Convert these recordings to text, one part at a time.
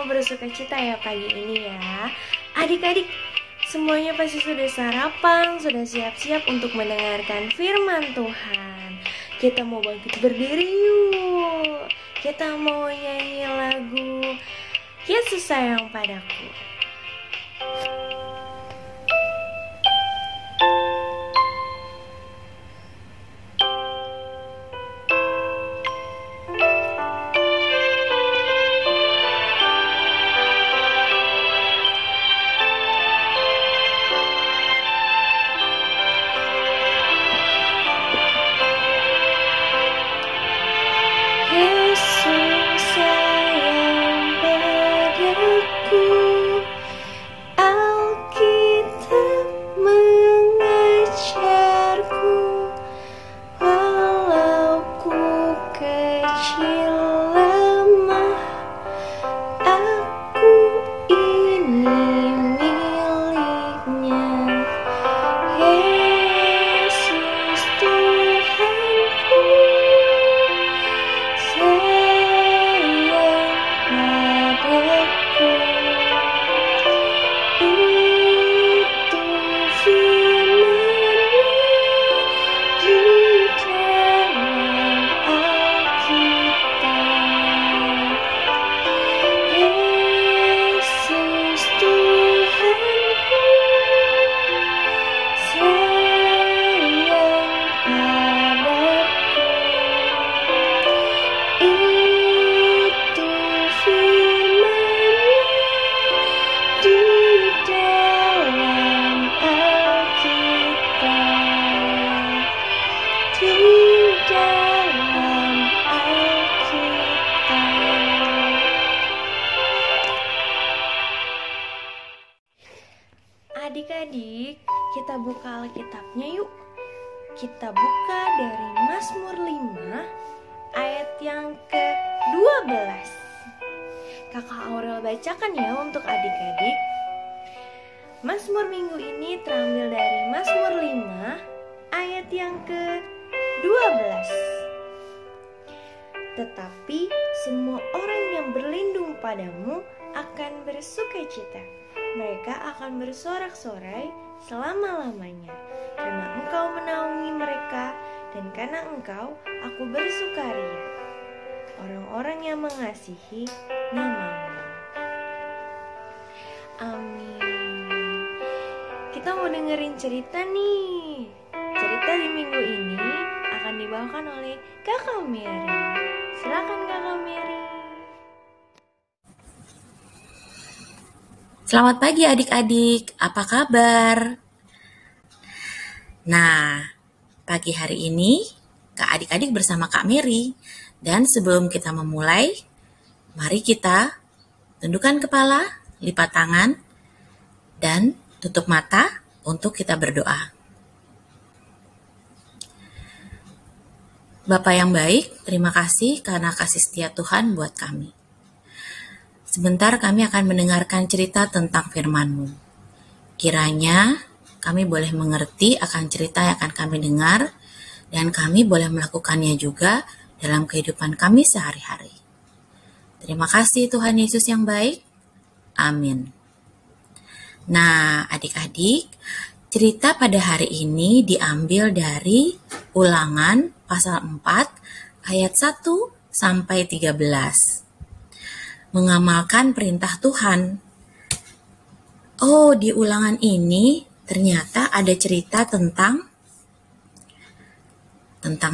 sama-sama bersuka cita ya pagi ini ya. Adik-adik, semuanya pasti sudah sarapan, sudah siap-siap untuk mendengarkan firman Tuhan. Kita mau bangkit berdiri yuk. Kita mau nyanyi lagu Yesus sayang padaku. Adik-adik, kita buka Alkitabnya yuk. Kita buka dari Mazmur 5 ayat yang ke-12. Kakak Aurel bacakan ya untuk adik-adik. Mazmur minggu ini terambil dari Mazmur 5 ayat yang ke-12. Tetapi semua orang yang berlindung padamu akan bersukacita. Mereka akan bersorak-sorai selama-lamanya, karena Engkau menaungi mereka, dan karena Engkau aku bersukaria. Orang-orang yang mengasihi nama-Mu. Amin. Kita mau dengerin cerita nih. Cerita di minggu ini akan dibawakan oleh Kakak Mary. Silakan Kakak Mary. Selamat pagi adik-adik, apa kabar? Nah, pagi hari ini adik-adik bersama Kak Mary. Dan sebelum kita memulai, mari kita tundukkan kepala, lipat tangan, dan tutup mata untuk kita berdoa. Bapa yang baik, terima kasih karena kasih setia Tuhan buat kami. Sebentar kami akan mendengarkan cerita tentang firman-Mu. Kiranya kami boleh mengerti akan cerita yang akan kami dengar, dan kami boleh melakukannya juga dalam kehidupan kami sehari-hari. Terima kasih Tuhan Yesus yang baik. Amin. Nah, adik-adik, cerita pada hari ini diambil dari Ulangan pasal 4 ayat 1 sampai 13. Mengamalkan perintah Tuhan. Oh, di Ulangan ini ternyata ada cerita tentang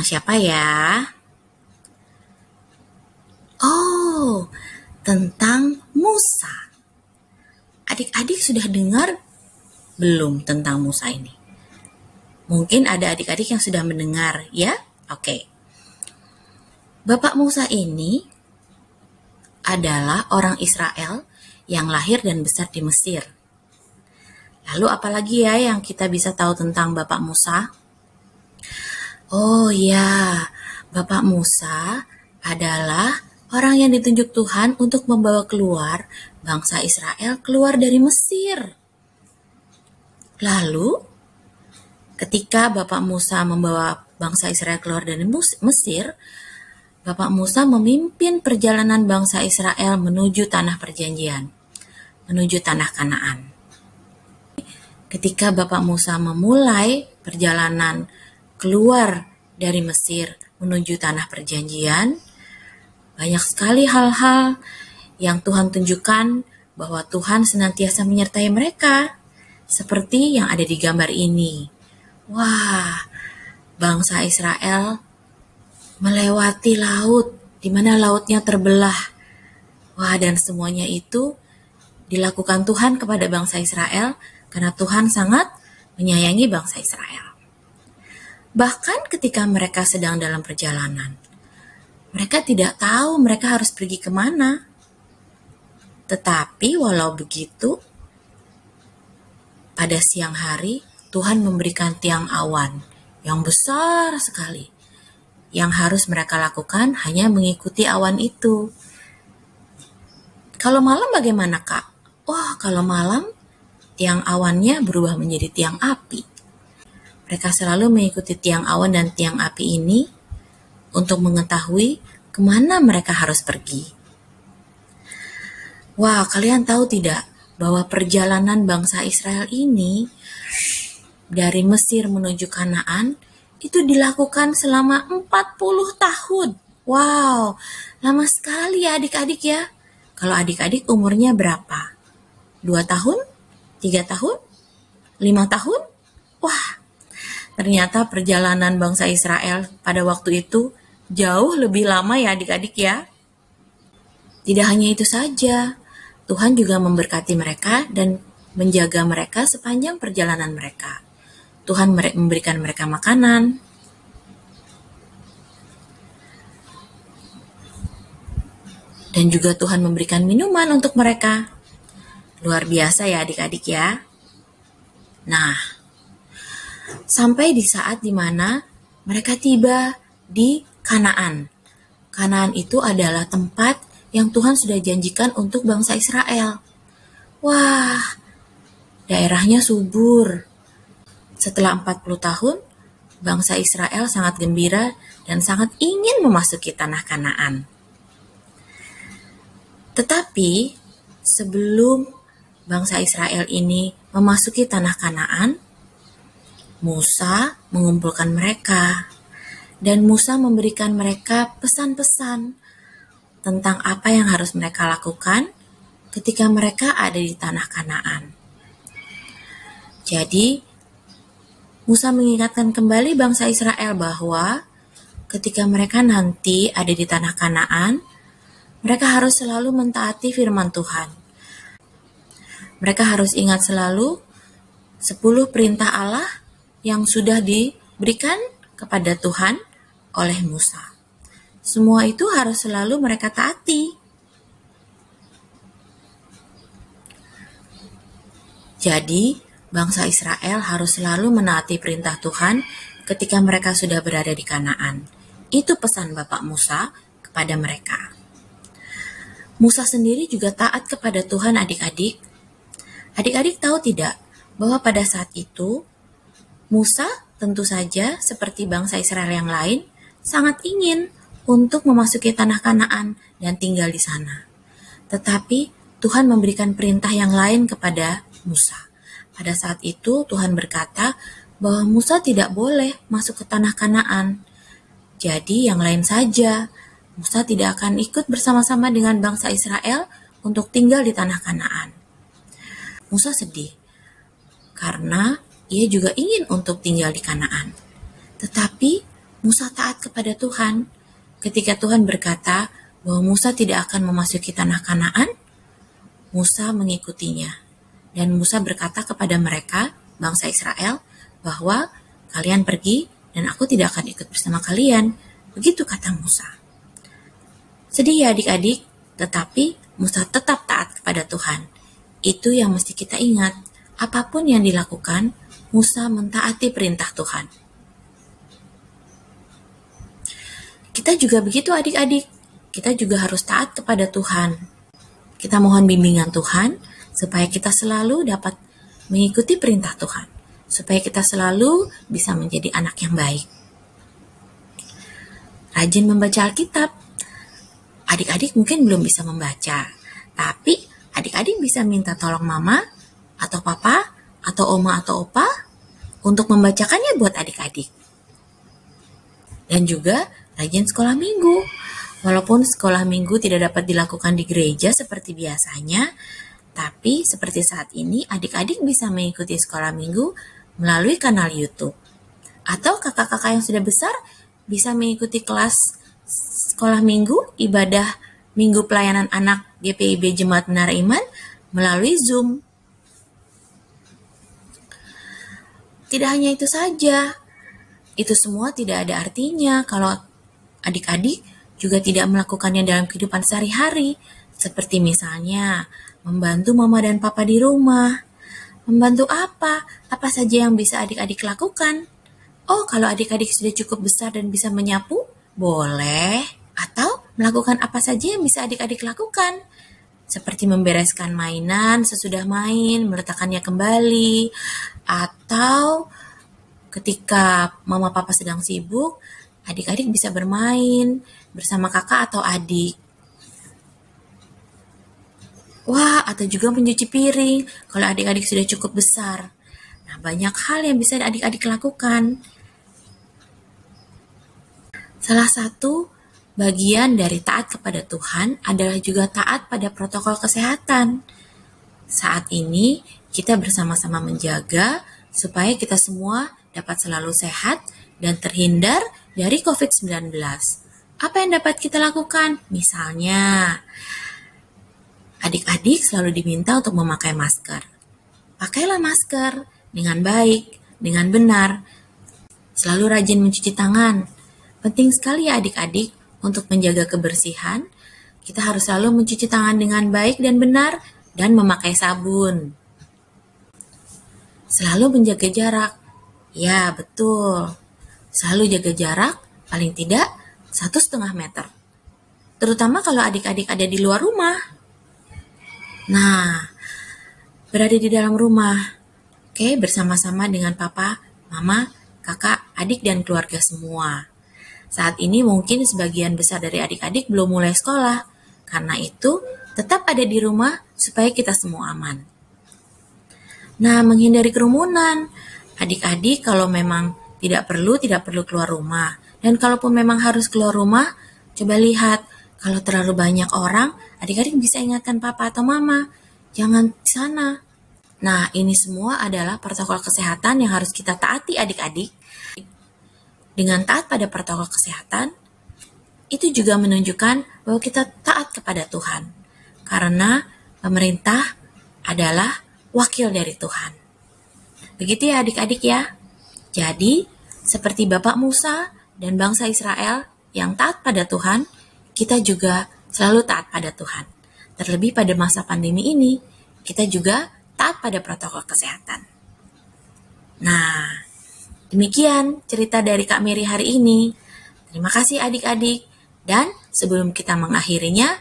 siapa ya? Oh, tentang Musa. Adik-adik sudah dengar belum tentang Musa ini? Mungkin ada adik-adik yang sudah mendengar, ya? Oke. Bapak Musa ini adalah orang Israel yang lahir dan besar di Mesir. Lalu apalagi ya yang kita bisa tahu tentang Bapak Musa? Oh ya, Bapak Musa adalah orang yang ditunjuk Tuhan untuk membawa keluar bangsa Israel keluar dari Mesir. Lalu, ketika Bapak Musa membawa bangsa Israel keluar dari Mesir, Bapak Musa memimpin perjalanan bangsa Israel menuju tanah perjanjian, menuju tanah Kanaan. Ketika Bapak Musa memulai perjalanan keluar dari Mesir menuju tanah perjanjian, banyak sekali hal-hal yang Tuhan tunjukkan bahwa Tuhan senantiasa menyertai mereka, seperti yang ada di gambar ini. Wah, bangsa Israel melewati laut, di mana lautnya terbelah. Wah, dan semuanya itu dilakukan Tuhan kepada bangsa Israel karena Tuhan sangat menyayangi bangsa Israel. Bahkan ketika mereka sedang dalam perjalanan, mereka tidak tahu mereka harus pergi kemana. Tetapi walau begitu, pada siang hari Tuhan memberikan tiang awan yang besar sekali. Yang harus mereka lakukan hanya mengikuti awan itu. Kalau malam bagaimana, Kak? Wah, kalau malam tiang awannya berubah menjadi tiang api. Mereka selalu mengikuti tiang awan dan tiang api ini untuk mengetahui kemana mereka harus pergi. Wah, kalian tahu tidak bahwa perjalanan bangsa Israel ini dari Mesir menuju Kanaan itu dilakukan selama 40 tahun. Wow, lama sekali ya adik-adik ya. Kalau adik-adik umurnya berapa? 2 tahun? 3 tahun? 5 tahun? Wah, ternyata perjalanan bangsa Israel pada waktu itu jauh lebih lama ya adik-adik ya. Tidak hanya itu saja, Tuhan juga memberkati mereka dan menjaga mereka sepanjang perjalanan mereka. Tuhan memberikan mereka makanan, dan juga Tuhan memberikan minuman untuk mereka. Luar biasa ya adik-adik ya. Nah, sampai di saat dimana mereka tiba di Kanaan. Kanaan itu adalah tempat yang Tuhan sudah janjikan untuk bangsa Israel. Wah, daerahnya subur. Setelah 40 tahun, bangsa Israel sangat gembira dan sangat ingin memasuki tanah Kanaan. Tetapi sebelum bangsa Israel ini memasuki tanah Kanaan, Musa mengumpulkan mereka dan Musa memberikan mereka pesan-pesan tentang apa yang harus mereka lakukan ketika mereka ada di tanah Kanaan. Jadi, Musa mengingatkan kembali bangsa Israel bahwa ketika mereka nanti ada di tanah Kanaan, mereka harus selalu mentaati firman Tuhan. Mereka harus ingat selalu 10 perintah Allah yang sudah diberikan kepada Tuhan oleh Musa. Semua itu harus selalu mereka taati. Jadi, bangsa Israel harus selalu menaati perintah Tuhan ketika mereka sudah berada di Kanaan. Itu pesan Bapak Musa kepada mereka. Musa sendiri juga taat kepada Tuhan adik-adik. Adik-adik tahu tidak bahwa pada saat itu, Musa tentu saja seperti bangsa Israel yang lain sangat ingin untuk memasuki tanah Kanaan dan tinggal di sana. Tetapi Tuhan memberikan perintah yang lain kepada Musa. Pada saat itu Tuhan berkata bahwa Musa tidak boleh masuk ke tanah Kanaan. Jadi yang lain saja. Musa tidak akan ikut bersama-sama dengan bangsa Israel untuk tinggal di tanah Kanaan. Musa sedih karena ia juga ingin untuk tinggal di Kanaan. Tetapi Musa taat kepada Tuhan. Ketika Tuhan berkata bahwa Musa tidak akan memasuki tanah Kanaan, Musa mengikutinya. Dan Musa berkata kepada mereka, bangsa Israel, bahwa kalian pergi dan aku tidak akan ikut bersama kalian. Begitu kata Musa. Sedih ya adik-adik, tetapi Musa tetap taat kepada Tuhan. Itu yang mesti kita ingat. Apapun yang dilakukan, Musa mentaati perintah Tuhan. Kita juga begitu adik-adik. Kita juga harus taat kepada Tuhan. Kita mohon bimbingan Tuhan supaya kita selalu dapat mengikuti perintah Tuhan. Supaya kita selalu bisa menjadi anak yang baik. rajin membaca Alkitab. Adik-adik mungkin belum bisa membaca, tapi adik-adik bisa minta tolong mama atau papa atau oma atau opa untuk membacakannya buat adik-adik. Dan juga rajin sekolah minggu. Walaupun sekolah minggu tidak dapat dilakukan di gereja seperti biasanya, tapi seperti saat ini adik-adik bisa mengikuti sekolah minggu melalui kanal YouTube. Atau kakak-kakak yang sudah besar bisa mengikuti kelas sekolah minggu ibadah Minggu Pelayanan Anak GPIB Jemaat Menara Iman melalui Zoom. Tidak hanya itu saja, itu semua tidak ada artinya kalau adik-adik juga tidak melakukannya dalam kehidupan sehari-hari, seperti misalnya membantu mama dan papa di rumah. Membantu apa? Apa saja yang bisa adik-adik lakukan? Oh, kalau adik-adik sudah cukup besar dan bisa menyapu, boleh. Atau melakukan apa saja yang bisa adik-adik lakukan, seperti membereskan mainan sesudah main, meletakkannya kembali, atau ketika mama papa sedang sibuk, adik-adik bisa bermain bersama kakak atau adik. Wah, atau juga mencuci piring kalau adik-adik sudah cukup besar. Nah, banyak hal yang bisa adik-adik lakukan. Salah satu bagian dari taat kepada Tuhan adalah juga taat pada protokol kesehatan. Saat ini, kita bersama-sama menjaga supaya kita semua dapat selalu sehat dan terhindar dari COVID-19. Apa yang dapat kita lakukan? Misalnya, adik-adik selalu diminta untuk memakai masker. Pakailah masker dengan baik, dengan benar. Selalu rajin mencuci tangan. Penting sekali ya adik-adik untuk menjaga kebersihan. Kita harus selalu mencuci tangan dengan baik dan benar dan memakai sabun. Selalu menjaga jarak. Ya, betul. Selalu jaga jarak, paling tidak 1,5 meter. Terutama kalau adik-adik ada di luar rumah. Nah, berada di dalam rumah. Oke, bersama-sama dengan papa, mama, kakak, adik, dan keluarga semua. Saat ini mungkin sebagian besar dari adik-adik belum mulai sekolah. Karena itu, tetap ada di rumah supaya kita semua aman. Nah, menghindari kerumunan. Adik-adik kalau memang tidak perlu keluar rumah. Dan kalaupun memang harus keluar rumah, coba lihat. Kalau terlalu banyak orang, adik-adik bisa ingatkan papa atau mama. Jangan di sana. Nah, ini semua adalah protokol kesehatan yang harus kita taati adik-adik. Dengan taat pada protokol kesehatan, itu juga menunjukkan bahwa kita taat kepada Tuhan. Karena pemerintah adalah wakil dari Tuhan. Begitu ya adik-adik ya. Jadi, seperti Bapak Musa dan bangsa Israel yang taat pada Tuhan, kita juga selalu taat pada Tuhan. Terlebih pada masa pandemi ini, kita juga taat pada protokol kesehatan. Nah, demikian cerita dari Kak Mary hari ini. Terima kasih adik-adik. Dan sebelum kita mengakhirinya,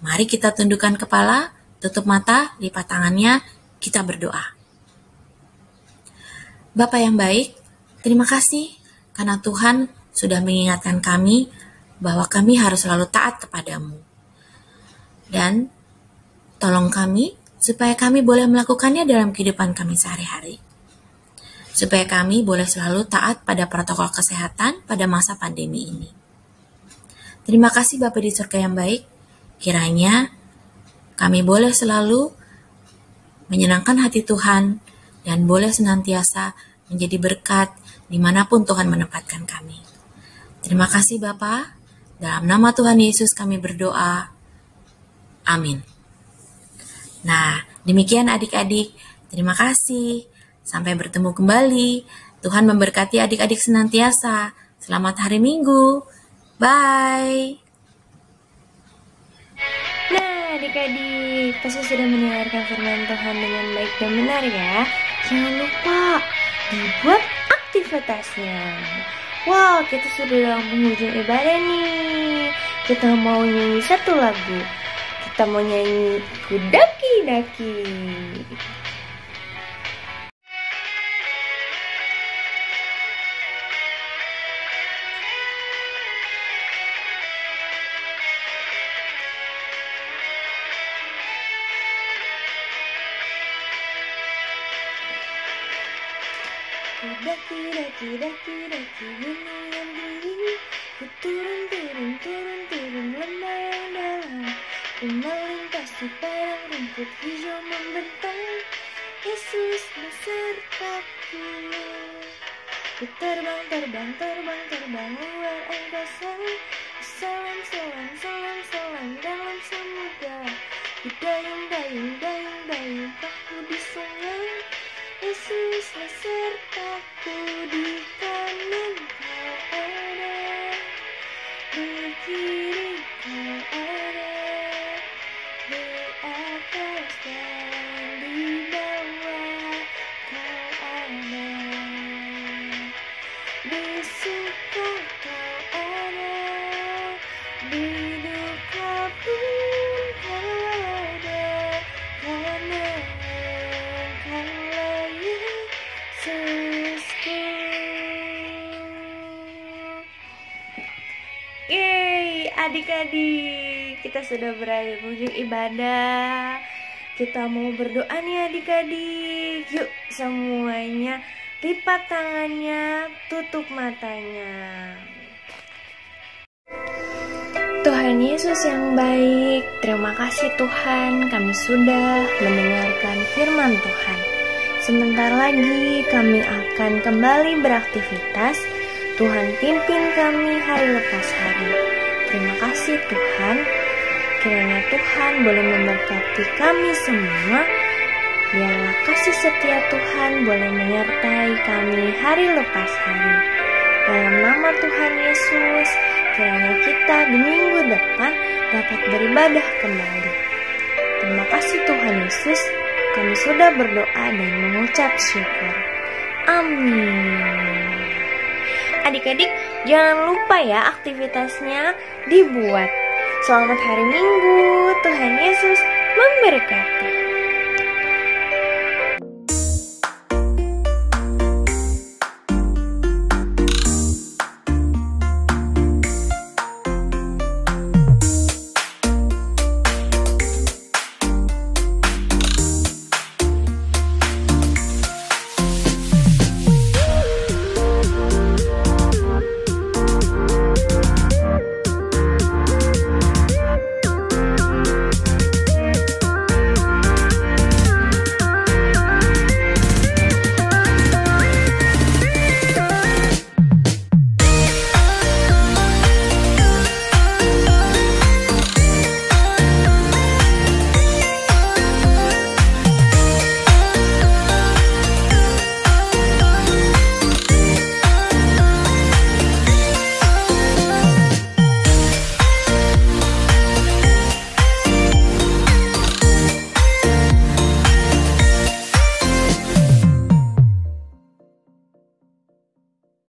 mari kita tundukkan kepala, tutup mata, lipat tangannya, kita berdoa. Bapa yang baik, terima kasih karena Tuhan sudah mengingatkan kami bahwa kami harus selalu taat kepadamu. Dan tolong kami supaya kami boleh melakukannya dalam kehidupan kami sehari-hari. Supaya kami boleh selalu taat pada protokol kesehatan pada masa pandemi ini. Terima kasih Bapa di surga yang baik. Kiranya kami boleh selalu menyenangkan hati Tuhan dan boleh senantiasa menjadi berkat dimanapun Tuhan menempatkan kami. Terima kasih Bapa. Dalam nama Tuhan Yesus kami berdoa. Amin. Nah, demikian adik-adik. Terima kasih. Sampai bertemu kembali. Tuhan memberkati adik-adik senantiasa. Selamat hari Minggu. Bye. Nah, adik-adik, pasti sudah mendengarkan firman Tuhan dengan baik dan benar ya. Jangan lupa dibuat aktivitasnya. Wow, kita sudah dalam penghujung ibadah nih. Kita mau nyanyi satu lagu. Kita mau nyanyi Kudaki-daki. daki, daki, daki, daki gunung yang tinggi. Ku turun, turun, turun, turun lembah yang dalam. Ku melintasi padang rumput hijau membentang. Yesus besertaku. Ku terbang, terbang, terbang, terbang luar angkasa. Selam, selam, selam, selam dalam samudra. Ku dayung, dayung, dayung, dayung perahu di sungai. Yesus besertaku, di kanan kau ada, di kiri kau ada, di atas dan di bawah kau ada, di suka kau ada, di duka pun kau ada, karena Engkaulah Yesusku. Yeay, adik-adik, kita sudah berada di ujung ibadah. Kita mau berdoa nih adik-adik. Yuk semuanya lipat tangannya, tutup matanya. Tuhan Yesus yang baik, terima kasih Tuhan, kami sudah mendengarkan firman Tuhan. Sebentar lagi kami akan kembali beraktivitas. Tuhan pimpin kami hari lepas hari. Terima kasih Tuhan. Kiranya Tuhan boleh memberkati kami semua. Biarlah kasih setia Tuhan boleh menyertai kami hari lepas hari. Dalam nama Tuhan Yesus, kiranya kita di minggu depan dapat beribadah kembali. Terima kasih Tuhan Yesus. Kami sudah berdoa dan mengucap syukur. Amin. Adik-adik, jangan lupa ya aktivitasnya dibuat. Selamat hari Minggu. Tuhan Yesus memberkati.